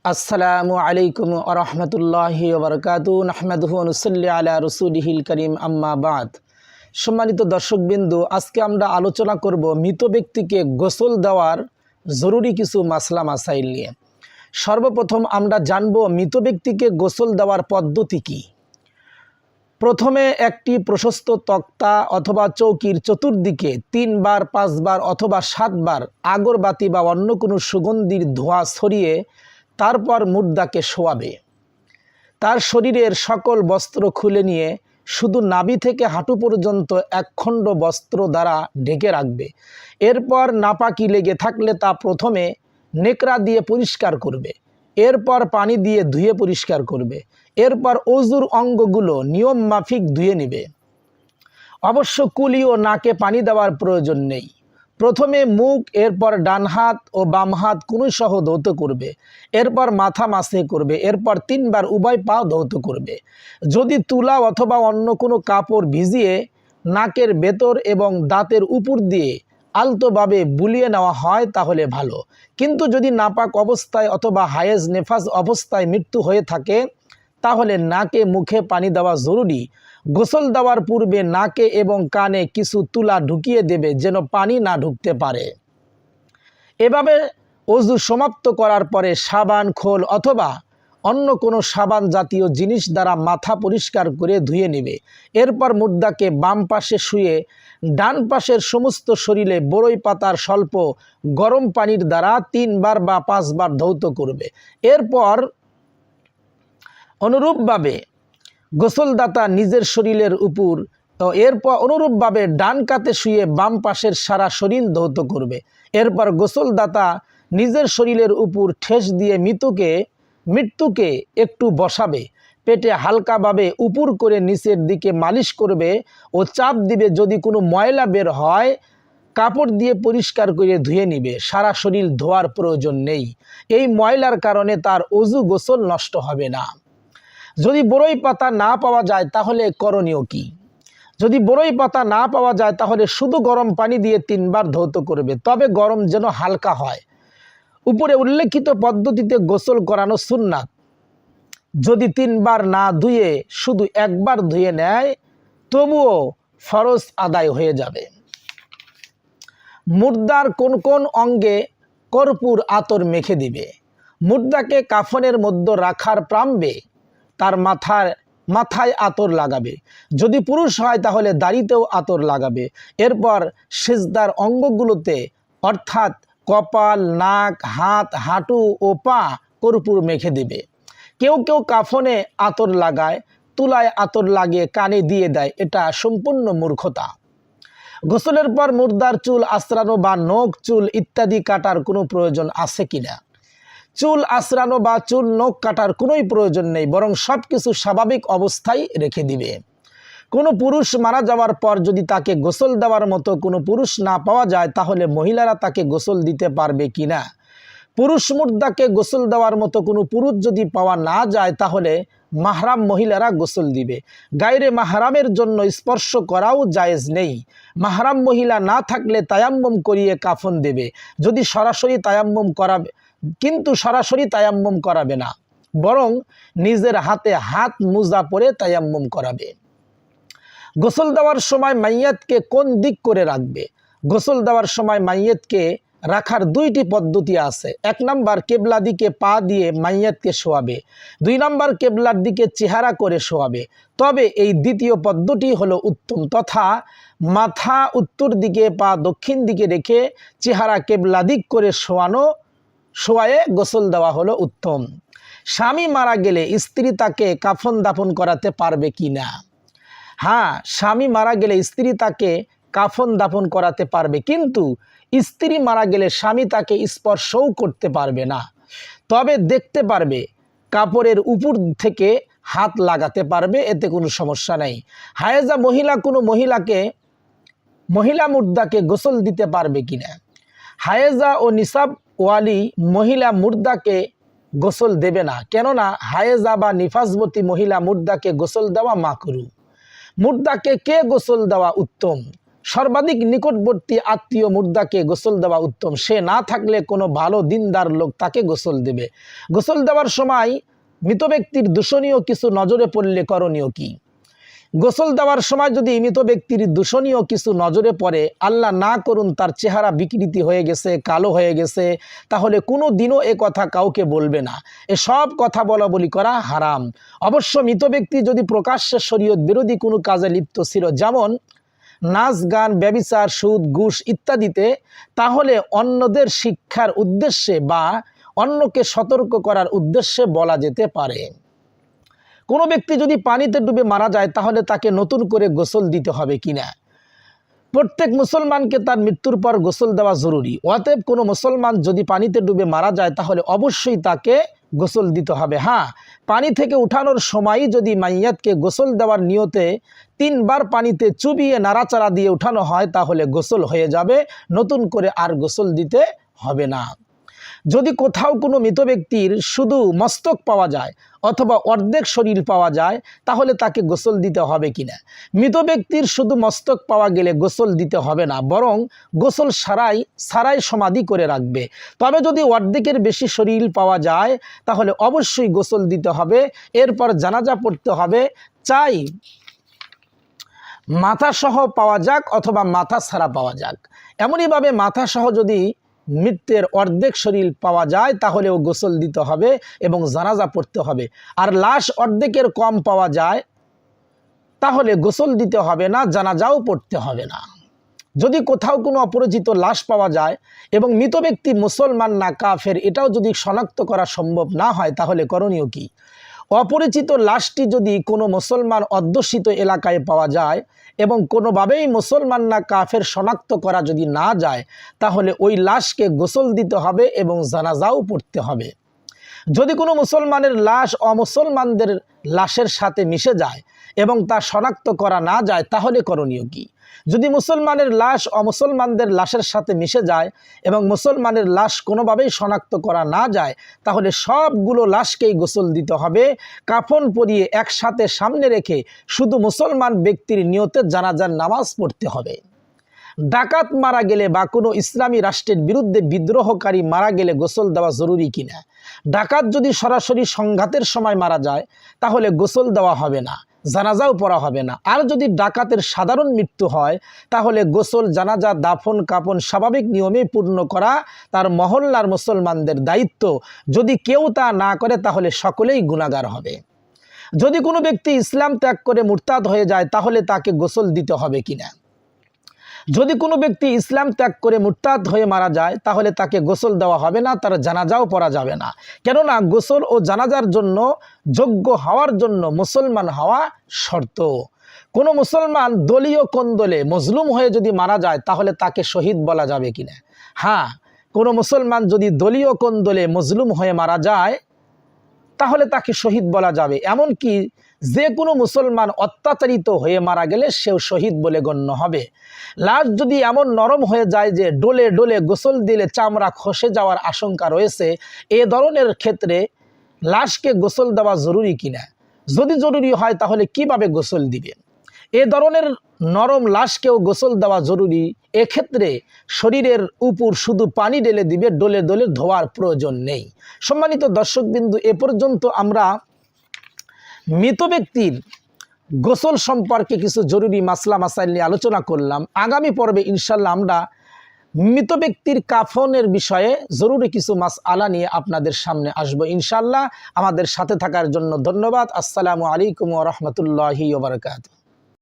আসসালামু আলাইকুম ওয়া রাহমাতুল্লাহি ওয়া বারাকাতুহু নাহমাদুহু ওয়া নুসাল্লি আলা রাসূলিহিল কারীম আম্মা বাদ। সম্মানিত দর্শকবৃন্দু, আজকে আমরা আলোচনা করব মৃত ব্যক্তিকে গোসল দেওয়ার জরুরি কিছু মাসলা মাসাইল নিয়ে। সর্বপ্রথম আমরা জানব মৃত ব্যক্তিকে গোসল দেওয়ার পদ্ধতি কী। প্রথমে একটি প্রশস্ত তক্তা অথবা চৌকির চতুর্দিকে 3 বার 5 বার অথবা 7 বার আগরবাতি বা অন্য কোনো সুগন্ধির ধোঁয়া ছড়িয়ে তারপর মুর্দাকে শোয়াবে। তার শরীরের সকল বস্ত্র খুলে নিয়ে শুধু নাভি থেকে হাঁটু পর্যন্ত একখণ্ড বস্ত্র দ্বারা ঢেকে রাখবে। এরপর নাপাকি লেগে থাকলে তা প্রথমে নেকড়া দিয়ে পরিষ্কার করবে, এরপর পানি দিয়ে ধুয়ে পরিষ্কার করবে, এরপর অজুর অঙ্গগুলো নিয়ম মাফিক ধুয়ে নেবে। অবশ্য কুলি ও নাকে পানি দেওয়ার প্রয়োজন নেই। প্রথমে মুখ, এরপর ডান হাত ও বাম হাত কুনুসহ ধৌত করবে, এরপর মাথা মাসে করবে, এরপর 3 বার উভয় পা ধৌত করবে। যদি তুলা অথবা অন্য কোনো কাপড় ভিজিয়ে নাকের ভেতর এবং দাঁতের উপর দিয়ে আলতোভাবে বুলিয়ে নেওয়া হয় তাহলে ভালো। কিন্তু যদি নাপাক অবস্থায় অথবা হায়েজ নেফাজ অবস্থায় মৃত্যু হয়ে থাকে তাহলে নাকে মুখে পানি দেওয়া জরুরি। গোসল দেওয়ার পূর্বে নাকে এবং কানে কিছু তুলা ঢুকিয়ে দেবে যেন পানি না ঢুকতে পারে। এভাবে অজু সমাপ্ত করার পরে সাবান, খোল অথবা অন্য কোনো সাবান জাতীয় জিনিস দ্বারা মাথা পরিষ্কার করে ধুয়ে নেবে। এরপর মুর্দাকে বাম পাশে শুয়ে ডান পাশের সমস্ত শরীরে বড়ই পাতার স্বল্প গরম পানির দ্বারা 3 বার বা 5 বার ধৌত করবে। এরপর অনুরূপভাবে গোসলদাতা নিজের শরীরের উপর অনুরূপভাবে ডান কাতে শুয়ে বাম পাশের সারা শরীর ধৌত করবে। এরপর গোসলদাতা নিজের শরীরের উপর ঠেস দিয়ে মৃত্যুকে একটু বসাবে, পেটে হালকাভাবে উপর করে নিচের দিকে মালিশ করবে ও চাপ দিবে। যদি কোনো ময়লা বের হয় কাপড় দিয়ে পরিষ্কার করে ধুয়ে নিবে। সারা শরীর ধোয়ার প্রয়োজন নেই, এই ময়লার কারণে তার অজু গোসল নষ্ট হবে না। যদি বড়ই পাতা না পাওয়া যায় তাহলে করণীয় কি? যদি বড়ই পাতা না পাওয়া যায় তাহলে শুধু গরম পানি দিয়ে 3 বার ধৌত করবে, তবে গরম যেন হালকা হয়। উপরে উল্লেখিত পদ্ধতিতে গোসল করানো সুন্নাত। যদি 3 বার না ধুয়ে শুধু 1 বার ধুয়ে নেয় তবুও ফরজ আদায় হয়ে যাবে। মুর্দার কোন কোন অঙ্গে কর্পূর আতর মেখে দিবে। মুর্দাকে কাফনের মধ্যে রাখার প্রাম্বে তার মাথায় আতর লাগাবে। যদি পুরুষ হয় তাহলে দাড়িতেও আতর লাগাবে। এরপর সিজদার অঙ্গগুলোতে অর্থাৎ কপাল, নাক, হাত, হাঁটু ও পা কর্পূর মেখে দেবে। কেউ কেউ কাফনে আতর লাগায়, তুলায় আতর লাগিয়ে কানে দিয়ে দেয়, এটা সম্পূর্ণ মূর্খতা। গোসলের পর মুর্দার চুল আঁচড়ানো বা নখ, চুল ইত্যাদি কাটার কোনো প্রয়োজন আছে কিনা? চুল আঁচড়ানো বা চুল নখ কাটার কোনোই প্রয়োজন নেই, বরং সব কিছু স্বাভাবিক অবস্থায় রেখে দিবে। কোনো পুরুষ মারা যাওয়ার পর যদি তাকে গোসল দেওয়ার মতো কোনো পুরুষ না পাওয়া যায় তাহলে মহিলারা তাকে গোসল দিতে পারবে কিনা? পুরুষ মুর্দাকে গোসল দেওয়ার মতো কোনো পুরুষ যদি পাওয়া না যায় তাহলে মাহরাম মহিলারা গোসল দিবে। গায়রে মাহরামের জন্য স্পর্শ করাও জায়েজ নেই। মাহরাম মহিলা না থাকলে তায়াম্মুম করিয়ে কাফন দেবে। যদি সরাসরি তায়াম্মুম করাবে না, বরং নিজের হাতে হাত মোজা পরে তায়াম্মুম করাবে। গোসল দেওয়ার সময় মাইয়াতকে কোন দিক করে রাখবে? গোসল দেওয়ার সময় মাইয়াতকে রাখার 2টি পদ্ধতি আছে। 1 নম্বর, কেবলা দিকে পা দিয়ে মাইয়াতকে শোয়াবে। 2 নম্বর, কেবলার দিকে চেহারা করে শোয়াবে। তবে এই দ্বিতীয় পদ্ধতি হলো উত্তম, তথা মাথা উত্তর দিকে, পা দক্ষিণ দিকে রেখে চেহারা কেবলা দিক করে শোয়ায়ে গোসল দেওয়া হলো উত্তম। স্বামী মারা গেলে স্ত্রী তাকে কাফন দাফন করাতে পারবে কি না? হ্যাঁ, স্বামী মারা গেলে স্ত্রী তাকে কাফন দাফন করাতে পারবে, কিন্তু স্ত্রী মারা গেলে স্বামী তাকে স্পর্শও করতে পারবে না। তবে দেখতে পারবে, কাপড়ের উপর থেকে হাত লাগাতে পারবে, এতে কোনো সমস্যা নেই। হায়েজা মহিলা কোনো মহিলা মুর্দাকে গোসল দিতে পারবে কিনা? হায়েজা ও নিসাব ওয়ালি মহিলা মুর্দাকে গোসল দেবে না, কেননা হায়েজা বা নিফাসবতী মহিলা মুর্দাকে গোসল দেওয়া মাকরুহ। মুর্দাকে কে গোসল দেওয়া উত্তম? সর্বাধিক নিকটবর্তী আত্মীয় মুর্দাকে গোসল দেওয়া উত্তম। সে না থাকলে কোনো ভালো দিনদার লোক তাকে গোসল দেবে। গোসল দেওয়ার সময় মৃত ব্যক্তির দূষণীয় কিছু নজরে পড়লে করণীয় কি? গোসল দেওয়ার সময় যদি মৃত ব্যক্তির দূষণীয় কিছু নজরে পড়ে, আল্লাহ না করুন তার চেহারা বিকৃতি হয়ে গেছে, কালো হয়ে গেছে, তাহলে কোনো দিনও এ কথা কাউকে বলবে না। এসব কথা বলা বলি করা হারাম। অবশ্য মৃত ব্যক্তি যদি প্রকাশ্যে শরীয়ত বিরোধী কোনো কাজে লিপ্ত ছিল, যেমন নাচ গান, ব্যভিচার, সুদ, ঘুষ ইত্যাদিতে, তাহলে অন্যদের শিক্ষার উদ্দেশ্যে বা অন্যকে সতর্ক করার উদ্দেশ্যে বলা যেতে পারে। কোনো ব্যক্তি যদি পানিতে ডুবে মারা যায় তাহলে তাকে নতুন করে গোসল দিতে হবে কিনা? প্রত্যেক মুসলমানকে তার মৃত্যুর পর গোসল দেওয়া জরুরি। অতএব কোনো মুসলমান যদি পানিতে ডুবে মারা যায় তাহলে অবশ্যই তাকে গোসল দিতে হবে। হ্যাঁ, পানি থেকে উঠানোর সময়ই যদি মাইয়াতকে গোসল দেওয়ার নিয়তে 3 বার পানিতে চুবিয়ে নাড়াচাড়া দিয়ে উঠানো হয় তাহলে গোসল হয়ে যাবে, নতুন করে আর গোসল দিতে হবে না। যদি কোথাও কোনো মৃত ব্যক্তির শুধু মস্তক পাওয়া যায় অথবা অর্ধেক শরীর পাওয়া যায় তাহলে তাকে গোসল দিতে হবে কিনা? মৃত ব্যক্তির শুধু মস্তক পাওয়া গেলে গোসল দিতে হবে না, বরং গোসল সারাই সমাধি করে রাখবে। তবে যদি অর্ধেকের বেশি শরীর পাওয়া যায় তাহলে অবশ্যই গোসল দিতে হবে। এরপর জানাজা পড়তে হবে, চাই মাথা সহ পাওয়া যাক অথবা মাথা ছাড়া পাওয়া যাক। এমনইভাবে মাথা সহ যদি মৃতের অর্ধেক শরীর পাওয়া যায় তাহলেও গোসল দিতে হবে এবং জানাজা পড়তে হবে। আর লাশ অর্ধেকের কম পাওয়া যায় তাহলে গোসল দিতে হবে না, জানাজাও পড়তে হবে না। যদি কোথাও কোনো অপরিচিত লাশ পাওয়া যায় এবং মৃত ব্যক্তি মুসলমান না কাফের এটাও যদি শনাক্ত করা সম্ভব না হয় তাহলে করণীয় কি? অপরিচিত লাশটি যদি কোনো মুসলমান অধ্যুষিত এলাকায় পাওয়া যায় এবং কোনোভাবেই মুসলমান না কাফের শনাক্ত করা যদি না যায় তাহলে ওই লাশকে গোসল দিতে হবে এবং জানাজাও পড়তে হবে। যদি কোনো মুসলমানের লাশ অমুসলমানদের লাশের সাথে মিশে যায় এবং তা শনাক্ত করা না যায় তাহলে করণীয় কি? যদি মুসলমানের লাশ অমুসলমানদের লাশের সাথে মিশে যায় এবং মুসলমানের লাশ কোনোভাবেই শনাক্ত করা না যায় তাহলে সবগুলো লাশকেই গোসল দিতে হবে। কাফন পরিয়ে একসাথে সামনে রেখে শুধু মুসলমান ব্যক্তির নিয়তে জানাজার নামাজ পড়তে হবে। ডাকাত মারা গেলে বা কোনো ইসলামী রাষ্ট্রের বিরুদ্ধে বিদ্রোহকারী মারা গেলে গোসল দেওয়া জরুরি কিনা? ডাকাত যদি সরাসরি সংঘাতের সময় মারা যায় তাহলে গোসল দেওয়া হবে না, জানাজাও পড়া হবে না। আর যদি ডাকাতের সাধারণ মৃত্যু হয় তাহলে গোসল, জানাজা, দাফন কাফন স্বাভাবিক নিয়মে পূর্ণ করা তার মহল্লার মুসলমানদের দায়িত্ব। যদি কেউ তা না করে তাহলে সকলেই গুনাহগার হবে। যদি কোনো ব্যক্তি ইসলাম ত্যাগ করে মুরতাদ হয়ে যায় তাহলে তাকে গোসল দিতে হবে কিনা? যদি কোনো ব্যক্তি ইসলাম ত্যাগ করে মুরতাদ হয়ে মারা যায় তাহলে তাকে গোসল দেওয়া হবে না, তার জানাজাও পড়া যাবে না। কেননা গোসল ও জানাজার জন্য যোগ্য হওয়ার জন্য মুসলমান হওয়া শর্ত। কোনো মুসলমান দলীয় কোন্দলে মজলুম হয়ে যদি মারা যায় তাহলে তাকে শহীদ বলা যাবে কিনা? হ্যাঁ, কোনো মুসলমান যদি দলীয় কোন্দলে মজলুম হয়ে মারা যায় তাহলে তাকে শহীদ বলা যাবে। এমনকি যে কোনো মুসলমান অত্যাচারিত হয়ে মারা গেলে সেও শহীদ বলে গণ্য হবে। লাশ যদি এমন নরম হয়ে যায় যে ডোলে ডোলে গোসল দিলে চামড়া খসে যাওয়ার আশঙ্কা রয়েছে, এ ধরনের ক্ষেত্রে লাশকে গোসল দেওয়া জরুরি কিনা? যদি জরুরি হয় তাহলে কিভাবে গোসল দিবে? এ ধরনের নরম লাশকেও গোসল দেওয়া জরুরি। এক্ষেত্রে শরীরের উপর শুধু পানি ঢেলে দিবে, ডলে ডলে ধোয়ার প্রয়োজন নেই। সম্মানিত দর্শকবিন্দু, এ পর্যন্ত আমরা মৃত ব্যক্তির গোসল সম্পর্কে কিছু জরুরি মাসলা মাসাইল নিয়ে আলোচনা করলাম। আগামী পর্বে ইনশাল্লাহ আমরা মৃত ব্যক্তির কাফনের বিষয়ে জরুরি কিছু মাসআলা নিয়ে আপনাদের সামনে আসব ইনশাল্লাহ। আমাদের সাথে থাকার জন্য ধন্যবাদ। আসসালামু আলাইকুম ওয়া রাহমাতুল্লাহি ওয়া বারাকাতুহু।